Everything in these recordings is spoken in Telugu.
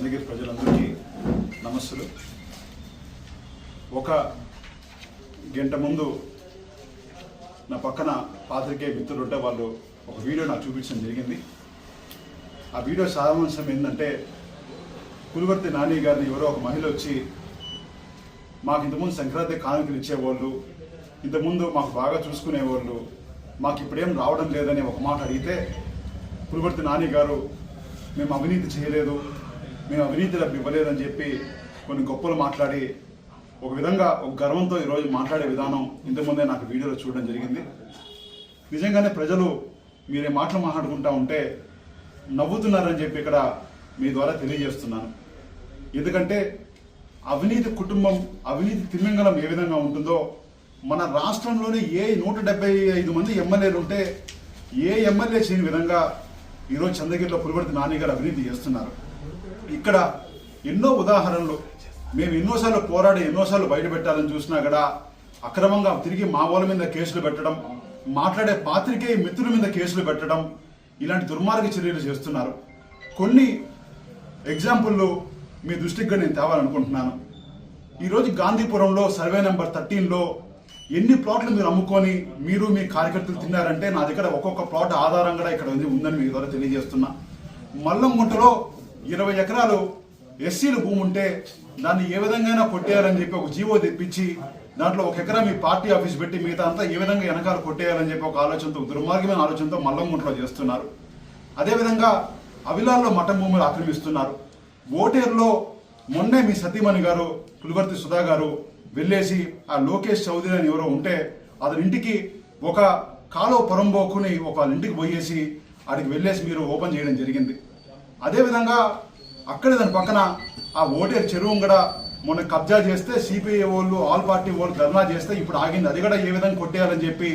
చంద్రగిరి ప్రజలందరికీ నమస్సులు. ఒక గంట ముందు నా పక్కన పాత్రికేయ మిత్రులు ఉంటే వాళ్ళు ఒక వీడియో నాకు చూపించడం జరిగింది. ఆ వీడియో సారాంశం ఏంటంటే, పులివర్తి నాని గారిని ఎవరో ఒక మహిళ వచ్చి మాకు ఇంతకుముందు సంక్రాంతి కానుకలు ఇచ్చేవాళ్ళు, ఇంతకుముందు మాకు బాగా చూసుకునేవాళ్ళు, మాకు ఇప్పుడేం రావడం లేదని ఒక మాట అడిగితే, పులివర్తి నాని గారు మేము అవినీతి చేయలేదు, మేము అవినీతి డబ్బు ఇవ్వలేదని చెప్పి కొన్ని గొప్పలు మాట్లాడి ఒక విధంగా ఒక గర్వంతో ఈరోజు మాట్లాడే విధానం ఇంతకుముందే నాకు వీడియోలో చూడడం జరిగింది. నిజంగానే ప్రజలు మీరే మాటలు మాట్లాడుకుంటా ఉంటే నవ్వుతున్నారని చెప్పి ఇక్కడ మీ ద్వారా తెలియజేస్తున్నాను. ఎందుకంటే అవినీతి కుటుంబం, అవినీతి తిమింగలం ఏ విధంగా ఉంటుందో మన రాష్ట్రంలోనే 175 మంది ఎమ్మెల్యేలు ఉంటే ఏ ఎమ్మెల్యే చేయని విధంగా ఈరోజు చంద్రగిరిలో పులివర్తి నాని గారు అవినీతి చేస్తున్నారు. ఇక్కడ ఎన్నో ఉదాహరణలు, మేము ఎన్నోసార్లు పోరాడి ఎన్నోసార్లు బయట పెట్టాలని చూసినా కూడా అక్రమంగా తిరిగి మా వాళ్ళ మీద కేసులు పెట్టడం, మాట్లాడే పాత్రికేయ మిత్రుల మీద కేసులు పెట్టడం, ఇలాంటి దుర్మార్గ చర్యలు చేస్తున్నారు. కొన్ని ఎగ్జాంపుల్లు మీ దృష్టికి నేను తేవాలనుకుంటున్నాను. ఈరోజు గాంధీపురంలో సర్వే నెంబర్ 13లో ఎన్ని ప్లాట్లు మీరు అమ్ముకొని మీరు మీ కార్యకర్తలు తిన్నారంటే నా దగ్గర ఒక్కొక్క ప్లాట్ ఆధారంగా ఇక్కడ ఉందని మీ ద్వారా తెలియజేస్తున్నా. మల్లంగుంటలో 20 ఎకరాలు ఎస్సీలు భూమి ఉంటే దాన్ని ఏ విధంగా కొట్టేయాలని చెప్పి ఒక జీవో తెప్పించి దాంట్లో 1 ఎకరా మీ పార్టీ ఆఫీస్ పెట్టి మిగతా అంతా ఏ విధంగా వెనకాల కొట్టేయాలని చెప్పి ఒక ఆలోచనతో, దుర్మార్గమైన ఆలోచనతో మల్లంగుంటలో చేస్తున్నారు. అదేవిధంగా అవిలాల్లో మఠం భూములు ఆక్రమిస్తున్నారు. ఓటేరులో మొన్నే మీ సతీమణి గారు పులివర్తి సుధా గారు వెళ్ళేసి ఆ లోకేష్ చౌదరి అని ఎవరో ఉంటే అతని ఇంటికి ఒక కాలువ పొరంబోకుని ఒక ఇంటికి పోయేసి అడిగి వెళ్ళేసి మీరు ఓపెన్ చేయడం జరిగింది. అదేవిధంగా అక్కడే దాని పక్కన ఆ ఓటేరు చెరువు కూడా మొన్న కబ్జా చేస్తే సిపిఐ వాళ్ళు, ఆల్ పార్టీ వాళ్ళు ధర్నా చేస్తే ఇప్పుడు ఆగింది. అది కూడా ఏ విధంగా కొట్టేయాలని చెప్పి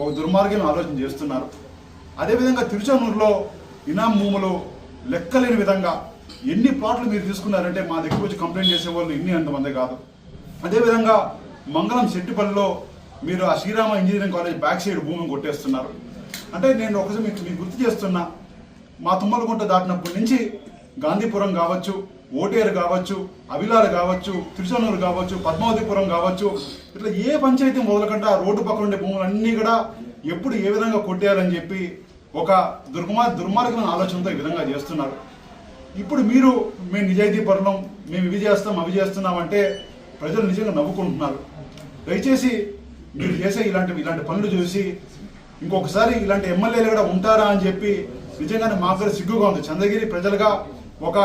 ఒక దుర్మార్గం ఆలోచన చేస్తున్నారు. అదేవిధంగా తిరుచానూరులో ఇనాం భూములు లెక్కలేని విధంగా ఎన్ని ప్లాట్లు మీరు తీసుకున్నారంటే మా దగ్గర వచ్చి కంప్లైంట్ చేసే వాళ్ళు ఇన్ని అంతమంది కాదు. అదేవిధంగా మంగళం శెట్టిపల్లిలో మీరు ఆ Srirama Engineering College back side భూమిని కొట్టేస్తున్నారు. అంటే నేను ఒకసారి మీకు గుర్తు చేస్తున్నా, మా తుమ్మలగుంట దాటినప్పటి నుంచి గాంధీపురం కావచ్చు, ఓటేరు కావచ్చు, అవిలాలు కావచ్చు, తిరుచానూరు కావచ్చు, పద్మావతిపురం కావచ్చు, ఇట్లా ఏ పంచాయతీ మొదలుకంటే ఆ రోడ్డు పక్కన ఉండే భూములన్నీ కూడా ఎప్పుడు ఏ విధంగా కొట్టేయాలని చెప్పి ఒక దుర్మార్గమైన ఆలోచనతో ఈ విధంగా చేస్తున్నారు. ఇప్పుడు మీరు మేము నిజాయితీ పరులం, మేము ఇవి చేస్తాం అవి చేస్తున్నాం అంటే ప్రజలు నిజంగా నవ్వుకుంటున్నారు. దయచేసి మీరు చేసే ఇలాంటి పనులు చూసి ఇంకొకసారి ఇలాంటి ఎమ్మెల్యేలు కూడా ఉంటారా అని చెప్పి నిజంగానే మాకు కూడా సిగ్గుగా ఉంది. చంద్రగిరి ప్రజలుగా ఒక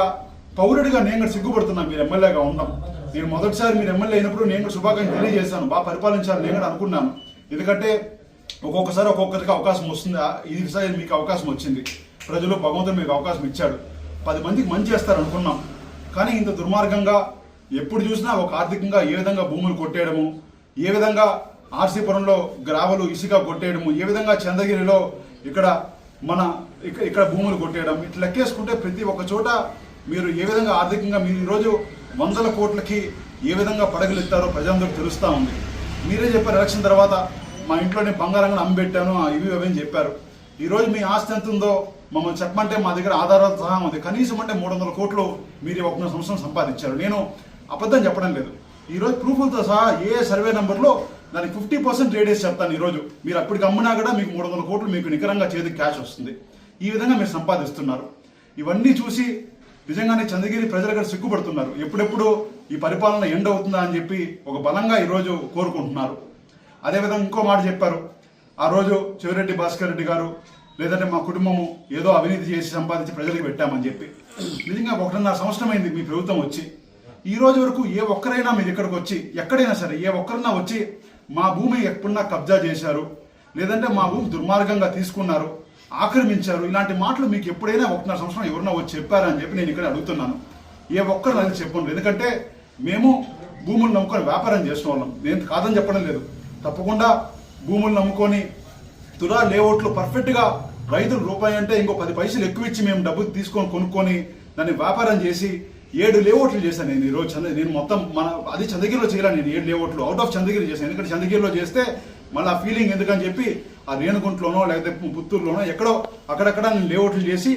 పౌరుడిగా నేను కూడా సిగ్గుపడుతున్నాను మీరు ఎమ్మెల్యేగా ఉన్నాం. నేను మొదటిసారి మీరు ఎమ్మెల్యే అయినప్పుడు నేను కూడా శుభాకాంక్షలు తెలియజేశాను, బాగా పరిపాలించాలని నేను కూడా అనుకున్నాను. ఎందుకంటే ఒక్కొక్కసారి ఒక్కొక్కరికి అవకాశం వస్తుంది. ఈసారి మీకు అవకాశం వచ్చింది, ప్రజలు భగవంతుడు మీకు అవకాశం ఇచ్చాడు, 10 మందికి మంచి చేస్తారు అనుకున్నాం. కానీ ఇంత దుర్మార్గంగా ఎప్పుడు చూసినా ఒక ఆర్థికంగా ఏ విధంగా భూములు కొట్టేయడము, ఏ విధంగా ఆర్సీపురంలో గ్రావలు ఇసుక కొట్టేయడము, ఏ విధంగా చంద్రగిరిలో ఇక్కడ భూములు కొట్టేయడం, ఇట్లా లెక్కేసుకుంటే ప్రతి ఒక్క చోట మీరు ఏ విధంగా ఆర్థికంగా మీరు ఈరోజు 100 కోట్లకి ఏ విధంగా పడగలెత్తారో ప్రజలందరికీ తెలుస్తూ ఉంది. మీరే చెప్పారు ఎలక్షన్ తర్వాత మా ఇంట్లోనే బంగారంగా అమ్మిపెట్టాను ఇవి అని చెప్పారు. ఈరోజు మీ ఆస్తి ఎంత ఉందో మమ్మల్ని చెప్పమంటే మా దగ్గర ఆధారాలతో సహా ఉంది. కనీసం అంటే 300 కోట్లు మీరు 1 సంవత్సరం సంపాదించారు. నేను అబద్ధం చెప్పడం లేదు. ఈరోజు ప్రూఫ్లతో సహా ఏ సర్వే నెంబర్లో దానికి 50% రేట్ వేసి చెప్తాను. ఈరోజు మీరు అప్పటికి అమ్మినా కూడా మీకు 300 కోట్లు మీకు నికరంగా చేతికి క్యాష్ వస్తుంది. ఈ విధంగా మీరు సంపాదిస్తున్నారు. ఇవన్నీ చూసి నిజంగానే చంద్రగిరి ప్రజలు కూడా సిగ్గుపడుతున్నారు. ఎప్పుడెప్పుడు ఈ పరిపాలన ఎండ్ అవుతుందా అని చెప్పి ఒక బలంగా ఈరోజు కోరుకుంటున్నారు. అదేవిధంగా ఇంకో మాట చెప్పారు, ఆ రోజు చెవిరెడ్డి భాస్కర్ రెడ్డి గారు లేదంటే మా కుటుంబము ఏదో అవినీతి చేసి సంపాదించి ప్రజలకు పెట్టామని చెప్పి. నిజంగా 1.5 సంవత్సరం అయింది మీ ప్రభుత్వం వచ్చి. ఈ రోజు వరకు ఏ ఒక్కరైనా మీరు ఇక్కడికి వచ్చి ఎక్కడైనా సరే ఏ ఒక్కరైనా వచ్చి మా భూమి ఎప్పుడన్నా కబ్జా చేశారు, లేదంటే మా భూమి దుర్మార్గంగా తీసుకున్నారు, ఆక్రమించారు, ఇలాంటి మాటలు మీకు ఎప్పుడైనా 1.5 సంవత్సరం ఎవరన్నా వచ్చి చెప్పారని చెప్పి నేను ఇక్కడ అడుగుతున్నాను. ఏ ఒక్కరు అది చెప్పండి. ఎందుకంటే మేము భూములు నమ్ముకొని వ్యాపారం చేసిన వాళ్ళం, నేను కాదని చెప్పడం లేదు. తప్పకుండా భూములు నమ్ముకొని తులా లేఅవుట్లు పర్ఫెక్ట్గా రైతులు రూపాయి అంటే ఇంకో 10 పైసలు ఎక్కువ ఇచ్చి మేము డబ్బులు తీసుకొని కొనుక్కొని దాన్ని వ్యాపారం చేసి 7 లేఅవుట్లు చేశాను నేను ఈరోజు. నేను మొత్తం అది చంద్రగిరిలో చేయాలని నేను 7 లేఅవుట్లు అవుట్ ఆఫ్ చంద్రగిరి చేశాను. ఎందుకంటే చంద్రగిరిలో చేస్తే మళ్ళీ ఆ ఫీలింగ్ ఎందుకని చెప్పి ఆ రేణుగుంటలోనో లేకపోతే పుత్తూరులోనో ఎక్కడో అక్కడక్కడ నేను లేఅవుట్లు చేసి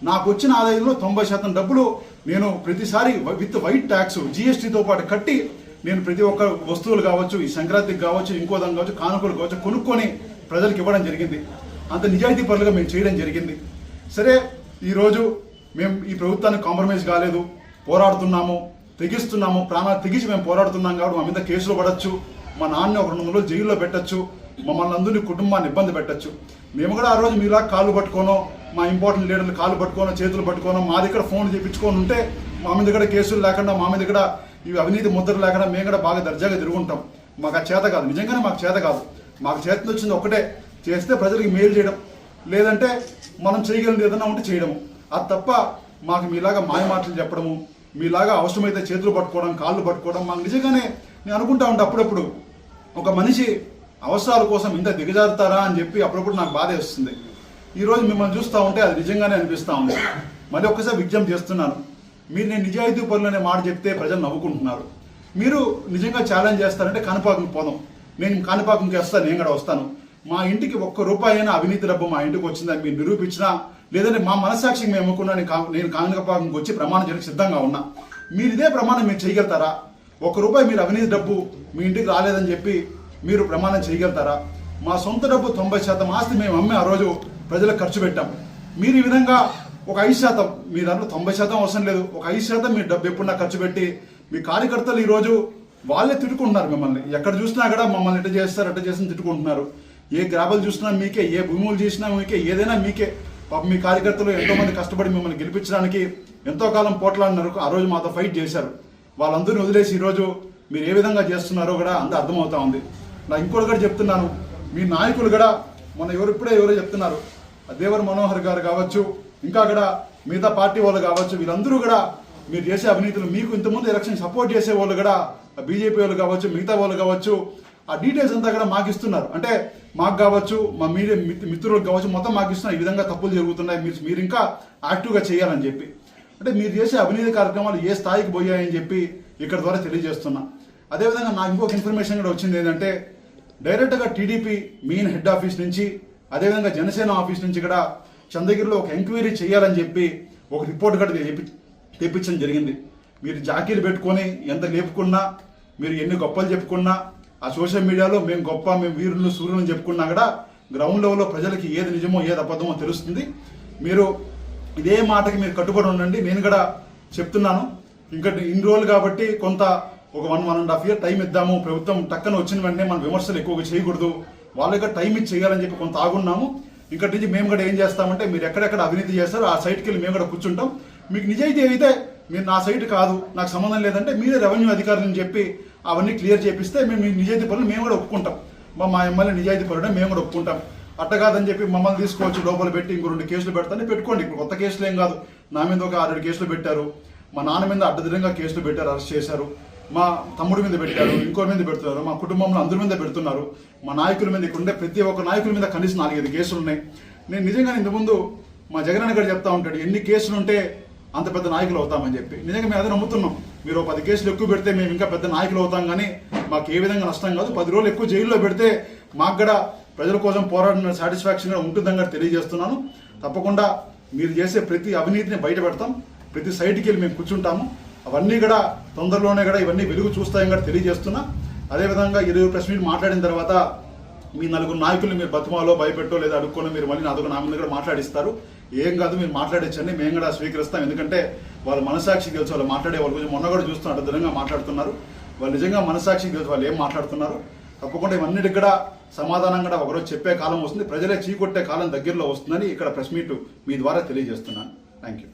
నాకు వచ్చిన ఆదాయంలో 90% డబ్బులు నేను ప్రతిసారి విత్ వైట్ ట్యాక్స్ జిఎస్టీతో పాటు కట్టి నేను ప్రతి ఒక్క వస్తువులు కావచ్చు, ఈ సంక్రాంతికి కావచ్చు, ఇంకో దాని కావచ్చు, కానుకలు కావచ్చు కొనుక్కొని ప్రజలకు ఇవ్వడం జరిగింది. అంత నిజాయితీ పరులుగా మేము చేయడం జరిగింది. సరే, ఈరోజు మేము ఈ ప్రభుత్వానికి కాంప్రమైజ్ కాలేదు, పోరాడుతున్నాము, తెగిస్తున్నాము, ప్రాణాలు తెగించి మేము పోరాడుతున్నాం కాబట్టి మా మీద కేసులు పడవచ్చు, మా నాన్న ఒక 2 రోజులు జైల్లో పెట్టచ్చు, మమ్మల్ని అందరినీ కుటుంబాన్ని ఇబ్బంది పెట్టచ్చు. మేము కూడా ఆ రోజు మీలా కాళ్ళు పట్టుకోనో, మా ఇంపార్టెంట్ లీడర్లు కాళ్ళు పట్టుకోనో, చేతులు పట్టుకోనో, మా దగ్గర ఫోన్ చేయించుకొని ఉంటే మా మీద కూడా కేసులు లేకుండా, మా మీద కూడా ఇవి అవినీతి ముద్రలు లేకుండా మేము కూడా బాగా దర్జాగా తిరుగుంటాం. మాకు ఆ చేత కాదు, నిజంగానే మాకు చేత కాదు. మాకు చేత వచ్చింది ఒకటే, చేస్తే ప్రజలకు మేలు చేయడం, లేదంటే మనం చేయగలిగింది ఏదైనా ఉంటే చేయడము. అది తప్ప మాకు మీలాగా మాయ మాటలు చెప్పడము, మీలాగా అవసరమైతే చేతులు పట్టుకోవడం, కాళ్ళు పట్టుకోవడం మాకు నిజంగానే నేను అనుకుంటా ఉంటే అప్పుడప్పుడు ఒక మనిషి అవసరాల కోసం ఇంత దిగజారుతారా అని చెప్పి అప్పుడప్పుడు నాకు బాధ వేస్తుంది. ఈరోజు మిమ్మల్ని చూస్తూ ఉంటే అది నిజంగానే అనిపిస్తూ ఉంది. మరి ఒక్కసారి విజ్ఞప్తి చేస్తున్నాను, మీరు నేను నిజాయితీ పనులు అనే మాట చెప్తే ప్రజలు నవ్వుకుంటున్నారు. మీరు నిజంగా ఛాలెంజ్ చేస్తారంటే కాణిపాకం పోదాం, నేను కాణిపాకంకి వస్తాను, నేను కూడా వస్తాను. మా ఇంటికి ₹1 అయినా అవినీతి డబ్బు మా ఇంటికి వచ్చిందని మీరు నిరూపించినా, లేదంటే మా మనసాక్షికి మేము అమ్ముకున్నా నేను కాణిపాకంకి వచ్చి ప్రమాణం చేయడానికి సిద్ధంగా ఉన్నా. మీరు ఇదే ప్రమాణం మీరు చేయగలుగుతారా? ₹1 మీరు అవినీతి డబ్బు మీ ఇంటికి రాలేదని చెప్పి మీరు ప్రమాణం చేయగలుగుతారా? మా సొంత డబ్బు 90% ఆస్తి మేము అమ్మి ఆ రోజు ప్రజలకు ఖర్చు పెట్టాం. మీరు ఈ విధంగా ఒక 5%, మీ దాంట్లో 90% అవసరం లేదు, ఒక 5% మీ డబ్బు ఎప్పుడన్నా ఖర్చు పెట్టి మీ కార్యకర్తలు ఈరోజు వాళ్ళే తిట్టుకుంటున్నారు. మిమ్మల్ని ఎక్కడ చూసినా కూడా మమ్మల్ని ఎట్ట చేస్తారు అట్ట చేసి తిట్టుకుంటున్నారు. ఏ గ్రాబాలు చూసినా మీకే, ఏ భూములు చేసినా మీకే, ఏదైనా మీకే. పాపం మీ కార్యకర్తలు ఎంతో మంది కష్టపడి మిమ్మల్ని గెలిపించడానికి ఎంతో కాలం పోట్లాడినారు, ఆ రోజు మాతో ఫైట్ చేశారు. వాళ్ళందరినీ వదిలేసి ఈరోజు మీరు ఏ విధంగా చేస్తున్నారో కూడా అంతా అర్థమవుతా ఉంది. నా ఇంకోటి కూడా చెప్తున్నాను, మీ నాయకులు కూడా మన ఎవరో చెప్తున్నారు, దేవర మనోహర్ గారు కావచ్చు, ఇంకా కూడా మిగతా పార్టీ వాళ్ళు కావచ్చు, వీళ్ళందరూ కూడా మీరు చేసే అవినీతులు, మీకు ఇంతకుముందు ఎలక్షన్ సపోర్ట్ చేసే వాళ్ళు కూడా బీజేపీ వాళ్ళు కావచ్చు, మిగతా వాళ్ళు కావచ్చు, ఆ డీటెయిల్స్ అంతా కూడా మాకు ఇస్తున్నారు. అంటే మాకు కావచ్చు, మా మీడియా మిత్రులకు కావచ్చు, మొత్తం మాకు ఇస్తున్నారు. ఈ విధంగా తప్పులు జరుగుతున్నాయి, మీరు ఇంకా యాక్టివ్గా చేయాలని చెప్పి. అంటే మీరు చేసే అవినీతి కార్యక్రమాలు ఏ స్థాయికి పోయాయని చెప్పి ఇక్కడ ద్వారా తెలియజేస్తున్నా. అదేవిధంగా నాకు ఇంకొక ఇన్ఫర్మేషన్ కూడా వచ్చింది ఏంటంటే, డైరెక్ట్గా టీడీపీ మెయిన్ హెడ్ ఆఫీస్ నుంచి, అదేవిధంగా జనసేన ఆఫీస్ నుంచి కూడా చంద్రగిరిలో ఒక ఎంక్వైరీ చేయాలని చెప్పి ఒక రిపోర్ట్ కూడా తెప్పించడం జరిగింది. మీరు జాకీలు పెట్టుకొని ఎంత లేపుకున్నా, మీరు ఎన్ని గొప్పలు చెప్పుకున్నా, ఆ సోషల్ మీడియాలో మేము గొప్ప, మేము వీరులు సూర్యులను చెప్పుకున్నా కూడా గ్రౌండ్ లెవెల్లో ప్రజలకి ఏది నిజమో ఏది అబద్ధమో తెలుస్తుంది. మీరు ఇదే మాటకి మీరు కట్టుబడి ఉండండి. నేను కూడా చెప్తున్నాను, ఇంకా ఇన్ని రోజులు కాబట్టి కొంత ఒక 1.5 year టైం ఇద్దాము. ప్రభుత్వం టక్కన వచ్చిన వెంటనే మనం విమర్శలు ఎక్కువగా చేయకూడదు, వాళ్ళకి టైం ఇచ్చి చేయాలని చెప్పి కొంత ఆగున్నాము. ఇంకటి నుంచి మేము కూడా ఏం చేస్తామంటే, మీరు ఎక్కడెక్కడ అవినీతి చేస్తారో ఆ సైట్కి వెళ్ళి మేము కూడా కూర్చుంటాం. మీకు నిజాయితీ అయితే మీరు నా సైట్ కాదు, నాకు సంబంధం లేదంటే మీరే రెవెన్యూ అధికారులను చెప్పి అవన్నీ క్లియర్ చేపిస్తే మేము మీ నిజాయితీ పనులు మేము కూడా ఒప్పుకుంటాం. మా ఎమ్మెల్యే నిజాయితీ పనులు మేము కూడా ఒప్పుకుంటాం. అట్ట కాదని చెప్పి మమ్మల్ని తీసుకొచ్చి లోపల పెట్టి ఇంకో 2 కేసులు పెడతానే పెట్టుకోండి. ఇప్పుడు కొత్త కేసులు ఏం కాదు, నా మీద ఒక 6-7 కేసులు పెట్టారు, మా నాన్న మీద అడ్డదిరంగా కేసులు పెట్టారు, అరెస్ట్ చేశారు, మా తమ్ముడి మీద పెట్టారు, ఇంకో మీద పెడుతున్నారు, మా కుటుంబంలో అందరి మీద పెడుతున్నారు, మా నాయకుల మీద, ఇక్కడ ఉండే ప్రతి ఒక్క నాయకుల మీద కనీసం 4-5 కేసులు ఉన్నాయి. నేను నిజంగా ఇంతకుముందు మా జగన్ గారు చెప్తా ఉంటాడు, ఎన్ని కేసులు ఉంటే అంత పెద్ద నాయకులు అవుతామని చెప్పి. నిజంగా మేము అదే నమ్ముతున్నాం. మీరు 10 కేసులు ఎక్కువ పెడితే మేము ఇంకా పెద్ద నాయకులు అవుతాం, కానీ మాకు ఏ విధంగా నష్టం కాదు. 10 రోజులు ఎక్కువ జైల్లో పెడితే మాకు కూడా ప్రజల కోసం పోరాడిన సాటిస్ఫాక్షన్ కూడా ఉంటుందని కూడా తెలియజేస్తున్నాను. తప్పకుండా మీరు చేసే ప్రతి అవినీతిని బయట పెడతాం, ప్రతి సైట్కి వెళ్ళి మేము కూర్చుంటాము. అవన్నీ కూడా తొందరలోనే కూడా ఇవన్నీ వెలుగు చూస్తాయని కూడా తెలియజేస్తున్నా. అదేవిధంగా ఈరోజు ప్రెస్ మీట్ మాట్లాడిన తర్వాత మీ 4 నాయకులు మీరు బతుమాలో భయపెట్టో లేదా అడుక్కొని మీరు మళ్ళీ నా మీద కూడా మాట్లాడిస్తారు. ఏం కాదు, మీరు మాట్లాడించండి, మేము కూడా స్వీకరిస్తాం. ఎందుకంటే వాళ్ళ మనసాక్షికి తెలుసు, వాళ్ళు మాట్లాడే వాళ్ళ గురించి మొన్న కూడా చూస్తున్నారు, దృఢంగా మాట్లాడుతున్నారు. వాళ్ళు నిజంగా మనసాక్షికి తెలుసు వాళ్ళు ఏం మాట్లాడుతున్నారు. తప్పకుండా ఇవన్నిటికి కూడా సమాధానం కూడా ఒకరోజు చెప్పే కాలం వస్తుంది, ప్రజలే చీకొట్టే కాలం దగ్గరలో వస్తుందని ఇక్కడ ప్రెస్ మీట్ మీ ద్వారా తెలియజేస్తున్నాను. Thank you.